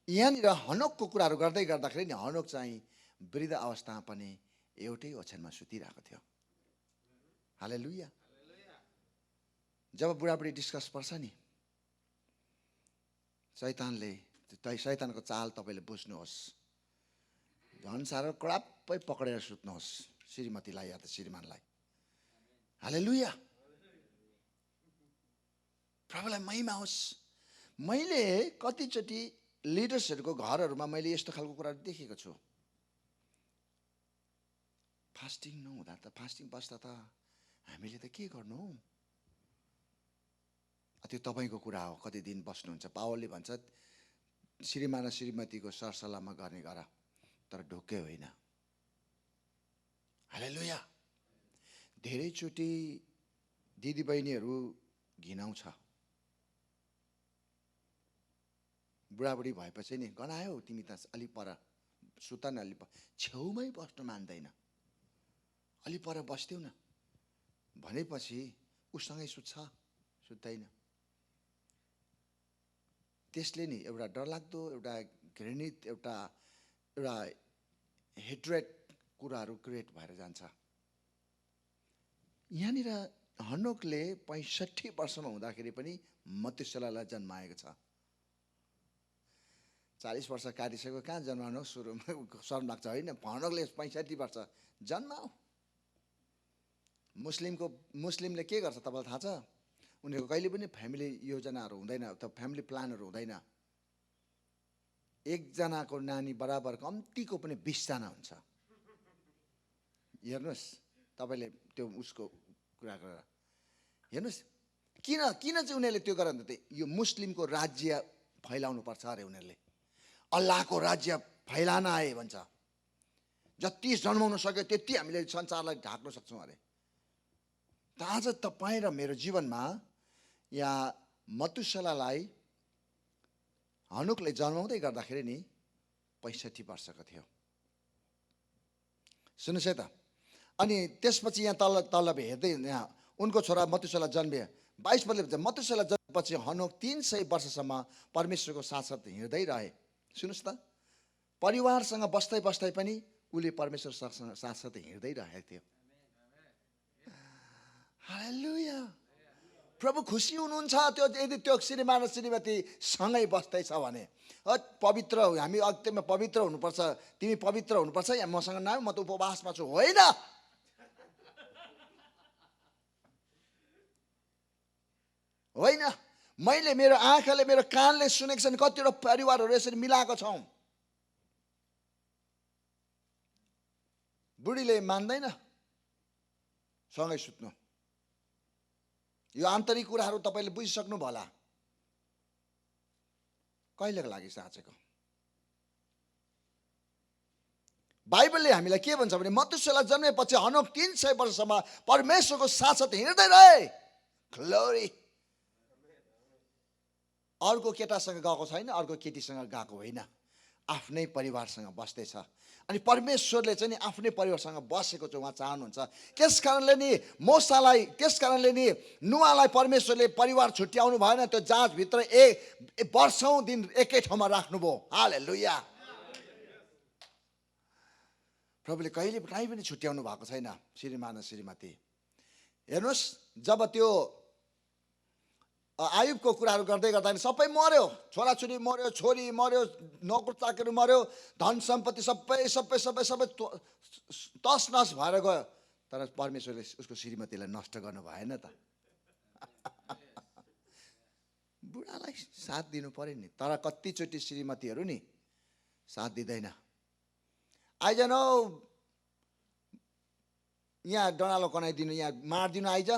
यहाँनिर हनोकको कुराहरू गर्दाखेरि नि, हनोक चाहिँ वृद्ध अवस्थामा पनि एउटै ओछ्यानमा सुतिरहेको थियो। हालेलुया। जब बुढाबुढी डिस्कस पर्छ नि, शैतानको चाल तपाईँले बुझ्नुहोस्। झन् साह्रो कडाप्पै पक्रेर सुत्नुहोस् श्रीमतीलाई या त श्रीमानलाई। हालेलुया। प्रभुलाई महिमा होस्। मैले कतिचोटि लिडर्सहरूको घरहरूमा मैले यस्तो खालको कुराहरू देखेको छु। फास्टिङ नहुँदा त, फास्टिङ बस्दा त हामीले त के गर्नु हौ। त्यो तपाईँको कुरा हो, कति दिन बस्नुहुन्छ। पावलले भन्छ श्रीमान र श्रीमतीको सरसल्लाहमा गर्ने गर, तर ढुक्कै होइन। हालेलुया। धेरैचोटि दिदीबहिनीहरू घिनाउँछ। बुढाबुढी भएपछि नि गनायो तिमी त अलि पर सुत न, अलि छेउमै बस्नु मान्दैन, अलि पर बस्थ्यौ न भनेपछि उसँगै सुत्दैन। त्यसले नि एउटा डरलाग्दो, एउटा घृणित, एउटा हेट्रेड कुराहरू क्रिएट भएर जान्छ। यहाँनिर हनोकले 65 वर्षमा हुँदाखेरि पनि मथुसेलालाई जन्माएको छ। 40 वर्ष काटिसक्यो, कहाँ जन्माउनु सुरुमा शर्म लाग्छ होइन। हनोकले 65 वर्ष जन्माऊ। मुस्लिमले के गर्छ तपाईँलाई थाहा छ? उनीहरूको कहिले पनि फ्यामिली योजनाहरू हुँदैन, अथवा फ्यामिली प्लानहरू हुँदैन। एकजनाको नानी बराबर कम्तीको पनि 20 जना हुन्छ। हेर्नुहोस् तपाईँले त्यो उसको कुरा गरेर हेर्नुहोस् किन किन चाहिँ उनीहरूले त्यो गरेन त यो मुस्लिमको राज्य फैलाउनु पर्छ अरे उनीहरूले अल्लाहको राज्य फैलान आए भन्छ जति जन्माउन सक्यो त्यति हामीले संसारलाई ढाक्न सक्छौँ अरे त आज तपाईँ र मेरो जीवनमा यहाँ मतुसलालाई हनुकले जन्माउँदै गर्दाखेरि नि 65 वर्षको थियो सुन्नुहोस् है त अनि त्यसपछि यहाँ तल हेर्दै यहाँ उनको छोरा मतुसला जन्मे 22 पदले भन्छ मतुसला जन्मेपछि हनोक 300 वर्षसम्म परमेश्वरको साथसाथ हिँड्दै रहे सुन्नुहोस् त परिवारसँग बस्दै बस्दै पनि उले परमेश्वरसँग साथसाथै हिँड्दै रहेको थियो हालेलुया प्रभु खुसी हुनुहुन्छ त्यो यदि त्यो श्रीमान र श्रीमती सँगै बस्दैछ भने पवित्र हामी एकदमै पवित्र हुनुपर्छ तिमी पवित्र हुनुपर्छ या मसँग न म त उपवासमा छु होइन होइन मैले मेरो आँखाले मेरो कानले सुनेको छन् कतिवटा परिवारहरू यसरी मिलाएको छौँ बुढीले मान्दैन सँगै सुत्नु यो आन्तरिक कुराहरू तपाईँले बुझिसक्नु भयो होला कहिलेको लागि साँचेको बाइबलले हामीलाई के भन्छ भने मतुसला जन्मेपछि हनोक 300 वर्षसम्म परमेश्वरको साथसाथ हिँड्दै रहे ग्लोरी अर्को केटासँग गएको छैन अर्को केटीसँग गएको होइन आफ्नै परिवारसँग बस्दैछ अनि परमेश्वरले चाहिँ नि आफ्नै परिवारसँग बसेको चाहिँ उहाँ चाहनुहुन्छ त्यसकारणले नि मोसालाई त्यसकारणले नि नुवालाई परमेश्वरले परिवार छुट्याउनु भएन त्यो जाँचभित्र वर्षौँ दिन एकै ठाउँमा राख्नुभयो हालेलुया प्रभुले कहिले काहीँ पनि छुट्याउनु भएको छैन श्रीमान र श्रीमती हेर्नुहोस् जब त्यो आयुबको कुराहरू गर्दै गर्दा सबै मर्यो छोराछोरी मर्यो छोरी मर्यो नोकर चाकरी मर्यो धन सम्पत्ति सबै तस नस भएर गयो तर परमेश्वरले उसको श्रीमतीलाई नष्ट गर्नु भएन त बुढालाई साथ दिनु पर्यो नि तर कतिचोटि श्रीमतीहरू नि साथ दिँदैन आइज न यहाँ डनालो कनाइदिनु यहाँ मारिदिनु आइज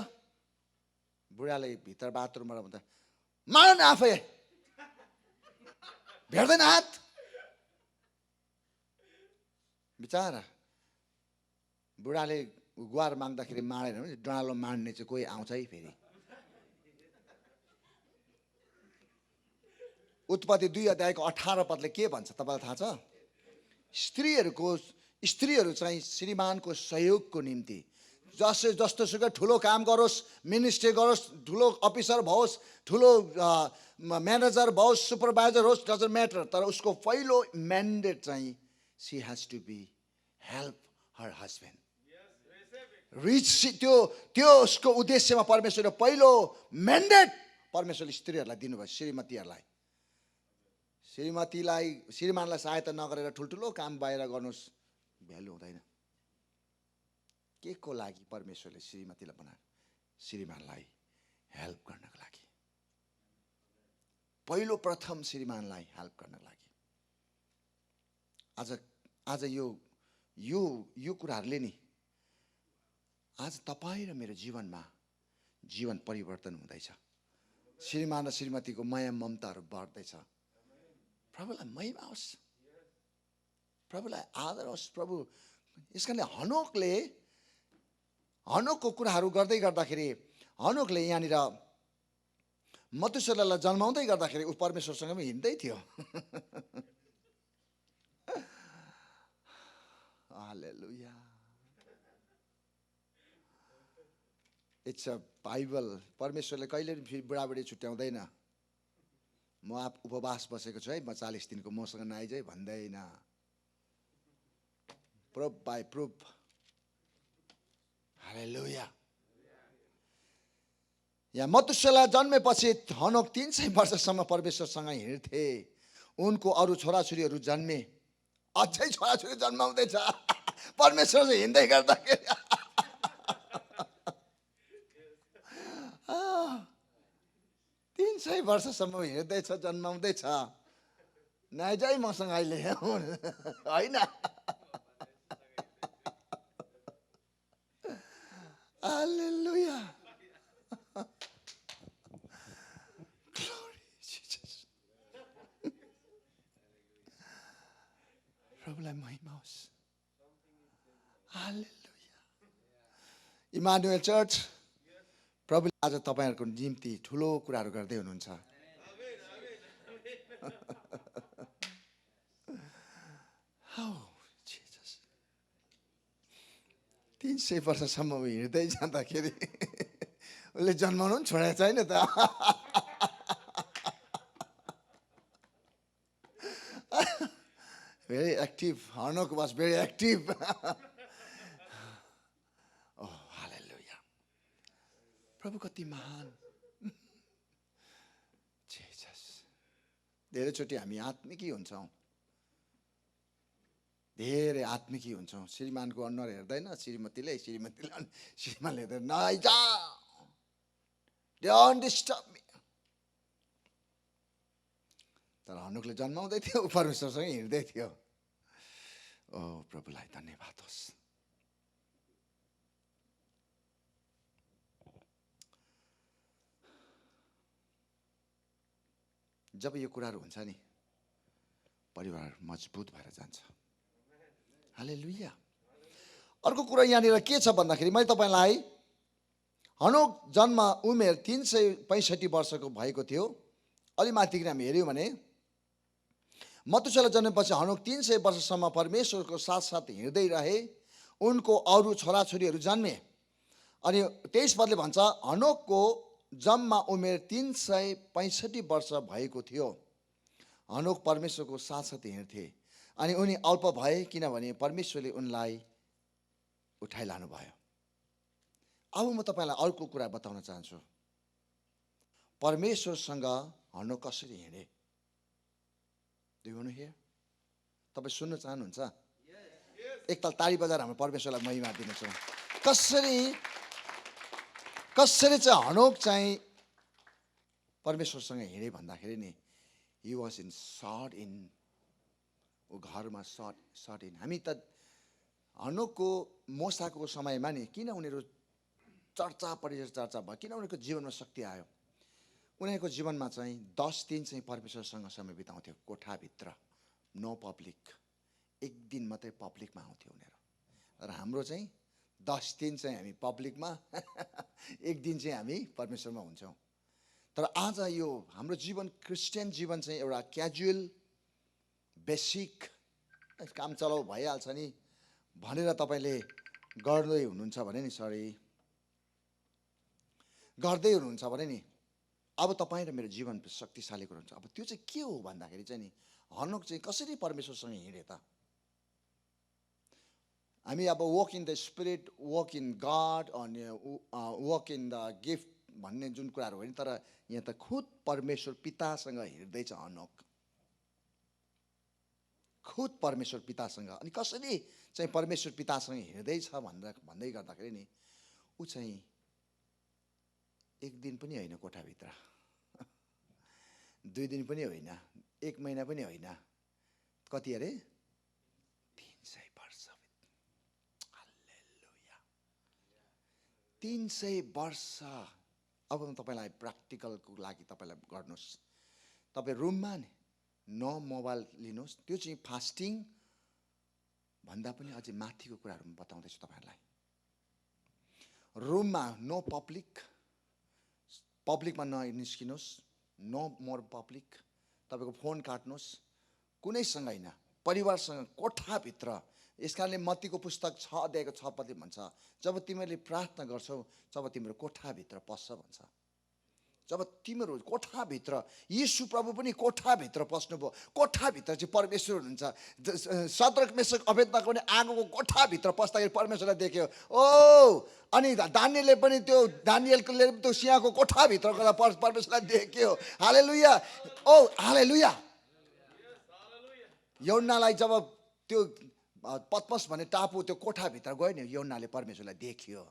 बुढाले भित्र बाथरुमबाट भन्छ मार न आफै भेट्दैन हात बिचारा बुढाले गुहार माग्दाखेरि मारेन भने डनालो मार्ने चाहिँ कोही आउँछ है फेरि उत्पत्ति 2 अध्यायको 18 पदले के भन्छ तपाईँलाई थाहा छ स्त्रीहरू चाहिँ श्रीमानको सहयोगको निम्ति जस्तो सुकै ठुलो काम गरोस् मिनिस्ट्री गरोस् ठुलो अफिसर भओस् ठुलो म्यानेजर भओस् सुपरभाइजर होस् डजन्ट म्याटर तर उसको पहिलो म्यान्डेट चाहिँ she has to be help her husband reach त्यो उसको उद्देश्यमा परमेश्वरले पहिलो म्यान्डेट परमेश्वरले स्त्रीहरूलाई दिनुभयो श्रीमानलाई सहायता नगरेर ठुल्ठुलो काम बाहिर गर्नुहोस् भ्यालु हुँदैन के को लागि परमेश्वरले श्रीमतीलाई बनायो श्रीमानलाई हेल्प गर्नको लागि पहिलो प्रथम श्रीमानलाई हेल्प गर्नको लागि आज यो कुराहरूले नि आज तपाईँ र मेरो जीवनमा जीवन परिवर्तन हुँदैछ श्रीमान र श्रीमतीको माया ममताहरू बढ्दैछ प्रभुलाई महिमा होस् प्रभुलाई आदर होस् प्रभु यसकारणले हनोकको कुराहरू गर्दै गर्दाखेरि हनोकले यहाँनिर मतुसलालाई जन्माउँदै गर्दाखेरि ऊ परमेश्वरसँग पनि हिँड्दै थियो हालेलुया इट्स अ बाइबल परमेश्वरले कहिले पनि फेरि बुढाबुढी छुट्याउँदैन म उपवास बसेको छु है म 40 दिनको मसँग नआइज है भन्दैन प्रुफ बाई प्रुफ हालेलुया यहाँ मतुसला जन्मेपछि हनोक 300 वर्षसम्म परमेश्वरसँग हिँड्थे उनको अरू छोराछोरीहरू जन्मे अझै छोराछोरी जन्माउँदैछ परमेश्वरसँग हिँड्दै गर्दाखेरि 300 वर्षसम्म हिँड्दैछ जन्माउँदैछ नआइज है मसँग अहिले होइन हालेलुया इमानुएल चर्च, प्रभुले आज तपाईँहरूको निम्ति ठुलो कुराहरू गर्दै हुनुहुन्छ। Oh, Jesus. 300 वर्षसम्म ऊ हिँड्दै जाँदाखेरि उसले जन्माउनु पनि छोडेको छैन त। Very active. Hanok was very active. Oh, hallelujah. प्रभु कति महान। Jesus. धेरैचोटि हामी आत्मिकी हुन्छौँ, धेरै आत्मिकी हुन्छौँ। श्रीमानको अनुहार हेर्दैन श्रीमतीले, श्रीमानले हेर्दैन, नआइजा, डोन्ट डिस्टर्ब मी। तर हनुकले जन्माउँदै थियो, ऊ परमेश्वरसँग हिँड्दै थियो। ओ प्रभुलाई धन्यवाद होस्। जब यो कुराहरू हुन्छ नि, परिवार मजबुत भएर जान्छ। हालेलुया। अर्को कुरा यहाँनिर के छ भन्दाखेरि, मैले तपाईँलाई हनोक जन्म उमेर 365 वर्षको भएको थियो। अलि माथितिर हामी हेऱ्यौँ भने मथुसेला जन्मेपछि हनोक 300 वर्षसम्म परमेश्वरको साथसाथ हिँड्दै रहे। उनको अरू छोराछोरीहरू जन्मे। अनि 23 पदले भन्छ, हनोकको जन्म उमेर 365 वर्ष भएको थियो। हनोक परमेश्वरको साथसाथ हिँड्थे अनि उनी अल्प भए, किनभने परमेश्वरले उनलाई उठाइलानु भयो। अब म तपाईँलाई अर्को कुरा बताउन चाहन्छु, परमेश्वरसँग हनोक कसरी हिँडे। Do you want to hear? तपाईँ सुन्न चाहनुहुन्छ? एकताल ताली बजाएर हाम्रो परमेश्वरलाई महिमा दिनेछौँ। कसरी चाहिँ हनोक चाहिँ परमेश्वरसँग हिँडे भन्दाखेरि नि, he was in short in, ऊ घरमा short in। हामी त हनोकको मोसाको समयमा नि किन उनीहरू चर्चा भयो, किन उनीहरूको जीवनमा शक्ति आयो। उनीहरूको जीवनमा चाहिँ 10 दिन चाहिँ परमेश्वरसँग समय बिताउँथ्यो कोठाभित्र, नो पब्लिक। एक दिन मात्रै पब्लिकमा आउँथ्यो उनीहरू। र हाम्रो चाहिँ 10 दिन चाहिँ हामी पब्लिकमा, एक दिन चाहिँ हामी परमेश्वरमा हुन्छौँ। तर आज यो हाम्रो जीवन, क्रिस्चियन जीवन चाहिँ एउटा क्याजुअल, बेसिक, काम चलाउ भइहाल्छ नि भनेर तपाईँले गर्दै हुनुहुन्छ भने नि, गर्दै हुनुहुन्छ भने नि, अब तपाईँ र मेरो जीवन शक्तिशाली हुन्छ। अब त्यो चाहिँ के हो भन्दाखेरि चाहिँ नि, हनोक चाहिँ कसरी परमेश्वरसँग हिँडे त। हामी अब walk in the spirit, walk in God, अनि वक इन द गिफ्ट भन्ने जुन कुराहरू हो नि, तर यहाँ त खुद परमेश्वर पितासँग हिँड्दैछ हनोक, खुद परमेश्वर पितासँग। अनि कसरी चाहिँ परमेश्वर पितासँग हिँड्दैछ भन्दै गर्दाखेरि नि, ऊ चाहिँ एक दिन पनि होइन कोठाभित्र, 2 दिन पनि होइन, 1 महिना पनि होइन, कति अरे 300 वर्ष। हालेलुया, 300 वर्ष। अब म तपाईँलाई प्र्याक्टिकलको लागि तपाईँलाई गर्नुहोस्, तपाईँ रुममा नि नो मोबाइल लिनुहोस्। त्यो चाहिँ फास्टिङ भन्दा पनि अझै माथिको कुराहरू म बताउँदैछु तपाईँहरूलाई। रुममा नो पब्लिकमा ननिस्किनुहोस्, नो मोर पब्लिक। तपाईँको फोन काट्नुहोस्, कुनैसँग होइन, परिवारसँग कोठाभित्र। यस कारणले मत्तीको पुस्तक 6 अध्यायको 6 पदले भन्छ, जब तिमीहरूले प्रार्थना गर्छौ जब तिम्रो कोठाभित्र पस्छ भन्छ। जब तिमीहरू कोठाभित्र, यीशु प्रभु पनि कोठाभित्र पस्नुभयो। कोठाभित्र चाहिँ परमेश्वर हुनुहुन्छ। सद्रक मेशक अबेदनगो पनि आगोको कोठाभित्र पस्दाखेरि परमेश्वरलाई देख्यो। ओ, अनि दानियलले पनि त्यो सिंहको कोठाभित्र गएर परमेश्वरलाई देख्यो। हालेलुया, ओ हालेलुया। यौनालाई जब त्यो पत्मस भन्ने टापु त्यो कोठाभित्र गयो नि, यौनाले परमेश्वरलाई देख्यो।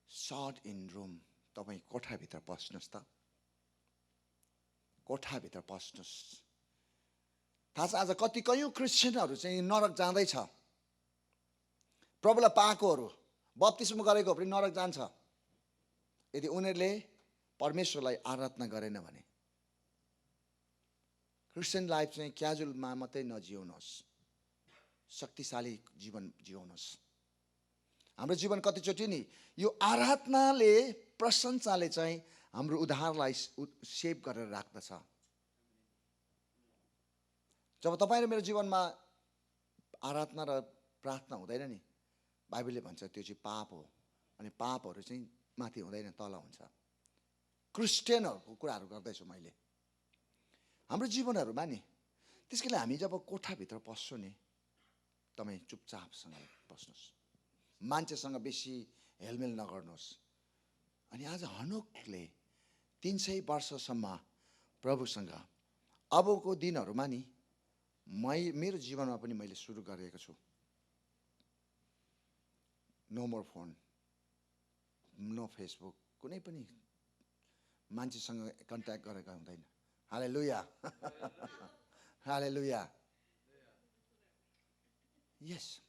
Short in room. तपाईँ कोठाभित्र पस्नुहोस् त, कोठाभित्र पस्नुहोस्। थाहा छ आज कयौँ क्रिस्चियनहरू चाहिँ नरक जाँदैछ। प्रभुलाई पाएकोहरू, बप्तिस्मा गरेको पनि नरक जान्छ यदि उनीहरूले परमेश्वरलाई आराधना गरेन भने। क्रिस्चियन लाइफ चाहिँ क्याजुअलमा मात्रै नजिउनुहोस्, शक्तिशाली जीवन जिउनुहोस्। हाम्रो जीवन कतिचोटि नि यो आराधनाले प्रशंसाले चाहिँ हाम्रो उद्धारलाई सेभ गरेर राख्दछ। जब तपाईँ र मेरो जीवनमा आराधना र प्रार्थना हुँदैन नि, बाइबलले भन्छ त्यो चाहिँ पाप हो, अनि पापहरू चाहिँ माथि हुँदैन, तल हुन्छ। क्रिस्चियनहरूको कुराहरू गर्दैछु मैले हाम्रो जीवनहरूमा नि। त्यसको लागि हामी जब कोठाभित्र पस्छौँ नि, तपाईँ चुपचापसँग बस्नुहोस्, मान्छेसँग बेसी हेलमेल नगर्नुहोस्। अनि आज हनोकले 300 वर्षसम्म प्रभुसँग अबको दिनहरूमा नि मेरो जीवनमा पनि मैले सुरु गरेको छु। No more phone, no Facebook, कुनै पनि मान्छेसँग कन्ट्याक्ट गरेका हुँदैन। हालेलुया, हालेलुया। यस,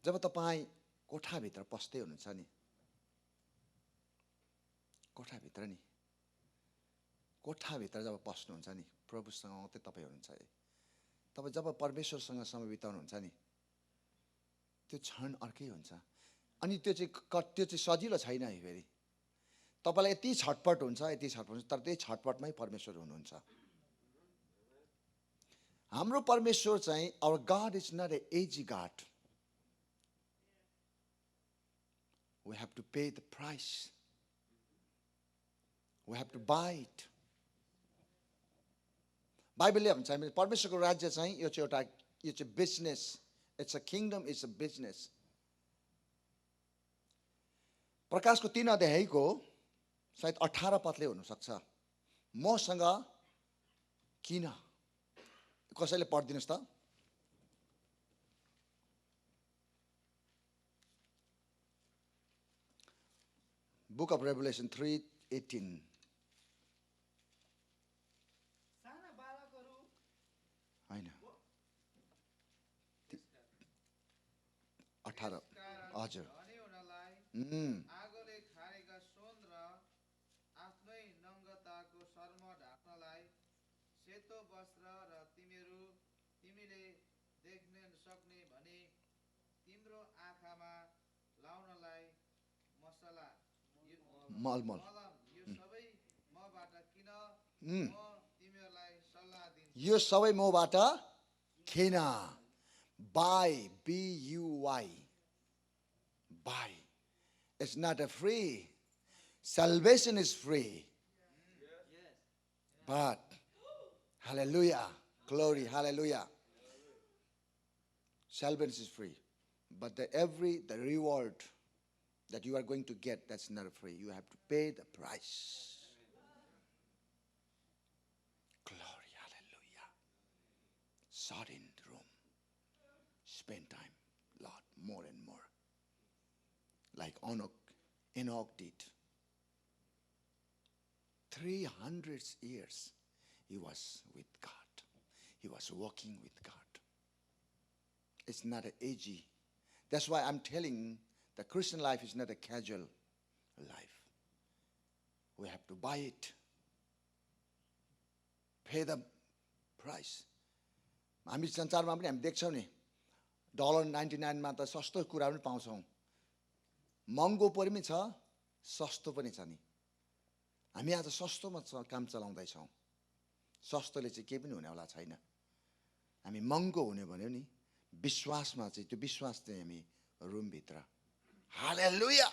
जब तपाईँ कोठाभित्र पस्दै हुनुहुन्छ नि, कोठाभित्र जब पस्नुहुन्छ नि, प्रभुसँग मात्रै तपाईँ हुनुहुन्छ है। तपाईँ जब परमेश्वरसँग समय बिताउनुहुन्छ नि, त्यो क्षण अर्कै हुन्छ। अनि त्यो चाहिँ सजिलो छैन है। फेरि तपाईँलाई यति छटपट हुन्छ, तर त्यही छटपटमै परमेश्वर हुनुहुन्छ। हाम्रो परमेश्वर चाहिँ, our God is not a aged God. We have to pay the price. We have to buy it. बाइबलले भन्छ हामी परमेश्वरको राज्य चाहिँ यो चाहिँ business. It's a kingdom, it's a business. प्रकाशको 3 अध्यायको सायद 18 पदले हुनसक्छ। मसँग किन, कसैले पढिदिनुहोस् त। Book of Revelation 3:18. होइन, 18, हजुर।
आगोले खारेका सोन र आफ्नै नङ्गताको शर्म ढाक्नलाई सेतो वस्त्र र तिमीले देख्न सक्ने भने तिम्रो आँखामा लाउनलाई मसला
मलमल,
यो सबै मबाट किन, म तिमीहरूलाई सल्लाह दिन्छु।
यो सबै मबाट किन। Buy, B-U-Y, buy. It's not a free. Salvation is free. But, hallelujah, glory, hallelujah. Salvation is free. But the reward that you are going to get, that's not free. You have to pay the price. Glory, hallelujah. Sat in the room. Spend time, Lord, more and more. Like Enoch did. 300 years he was with God. He was walking with God. It's not an easy. That's why I'm telling the Christian life is not a casual life. We have to buy it. Pay the price. हामी संसारमा पनि हामी देख्छौँ नि, $99 मा त सस्तो कुरा पनि पाउँछौँ। महँगो पनि छ, सस्तो पनि छ नि। हामी आज सस्तोमा काम चलाउँदैछौँ। सस्तोले चाहिँ केही पनि हुनेवाला छैन। हामी महँगो हुने भन्यो नि, विश्वासमा चाहिँ त्यो विश्वास चाहिँ हामी रुमभित्र। हालेलुया,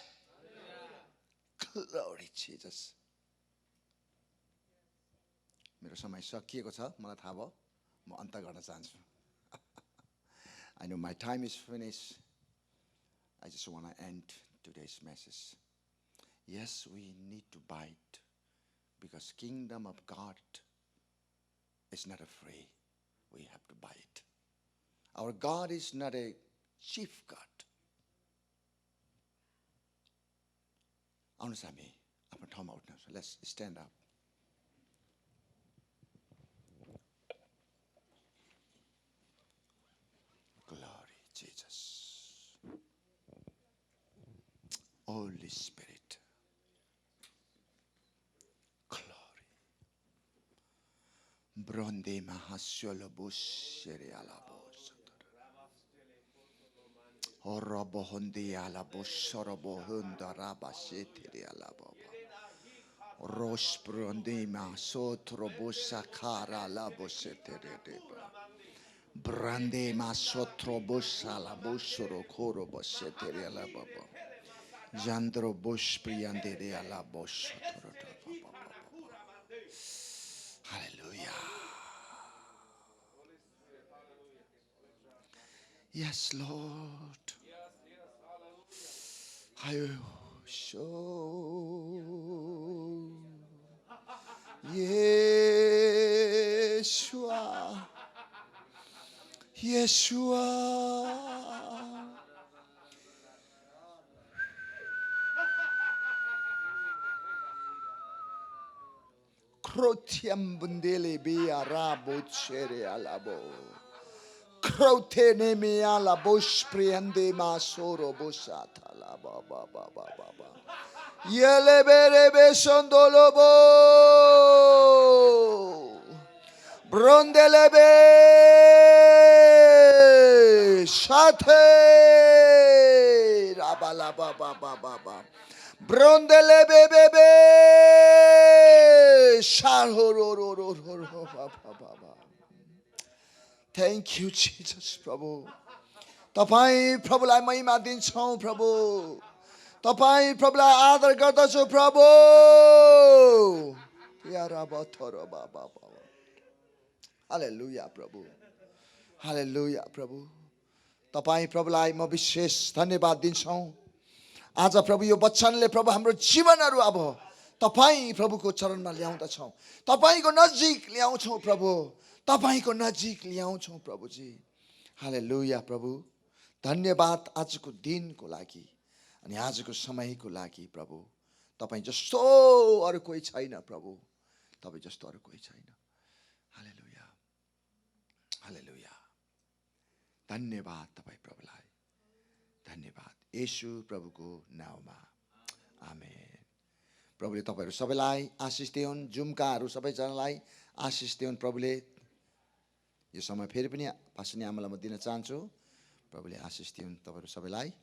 ग्लोरी जिसस। मेरो समय सकिएको छ, मलाई थाहा भयो। म अन्त गर्न चाहन्छु। I know my time is finished. I just want to end today's message. Yes, we need to buy it, because kingdom of God is not a free. We have to buy it. Our God is not a cheap God. आउनुहोस् हामी आफ्नो ठाउँमा उठ्नुहोस्। Let's stand up. Glory, Jesus. Holy Spirit. Glory. Bronde mahasolo bushere alabos. Orobohundi alabo sorobohunda rabasitiri alabo. Rosprondima sotrobosa cara labositiri. Brandema sotrobosa labosoro korobositiri alabo. Jandro bush priandiri alabo sotoro. Hallelujah. Yes, Lord. I show Yeshua. Yeshua. Crotiam bundele be arabo chere alabo. Crote neme alabo spriende masoro bosata la ba ba ba ba ba ba. Yele bere be sondolobo. Brondele be shate rabala ba ba ba ba ba. Brondele be be be shalhororo ba ba ba ba. Thank you, Jesus, प्रभु. तपाईं प्रभुलाई महिमा दिन्छौँ प्रभु. तपाईं प्रभुलाई आदर गर्दछु प्रभु. यारा बथरो बाबा बाबा. हालेलुया प्रभु. हालेलुया प्रभु. तपाईं प्रभुलाई म विशेष धन्यवाद दिन्छौँ. आज प्रभु यो वचनले प्रभु हाम्रो जीवनहरू अब तपाईं प्रभुको चरणमा ल्याउँदछौँ. तपाईंको नजिक ल्याउँछौँ प्रभु. तपाईंको नजिक ल्याउँछौँ प्रभुजी. हालेलुया प्रभु. धन्यवाद आजको दिनको लागि अनि आजको समयको लागि प्रभु. तपाईं जस्तो अरू कोही छैन प्रभु. तपाईं जस्तो अरू कोही छैन. हालेलुया. हालेलुया. धन्यवाद तपाईं प्रभुलाई. धन्यवाद येशू प्रभुको नाममा. आमेन. प्रभुले तपाईहरु सबैलाई आशिष दिउन्. जुमकाहरू सबैजनालाई आशिष दिउन् प्रभुले. यो समय फेरि पनि पास्टर आमालाई म दिन चाहन्छु. प्रभुले आशिष दिउन् तपाईहरु सबैलाई.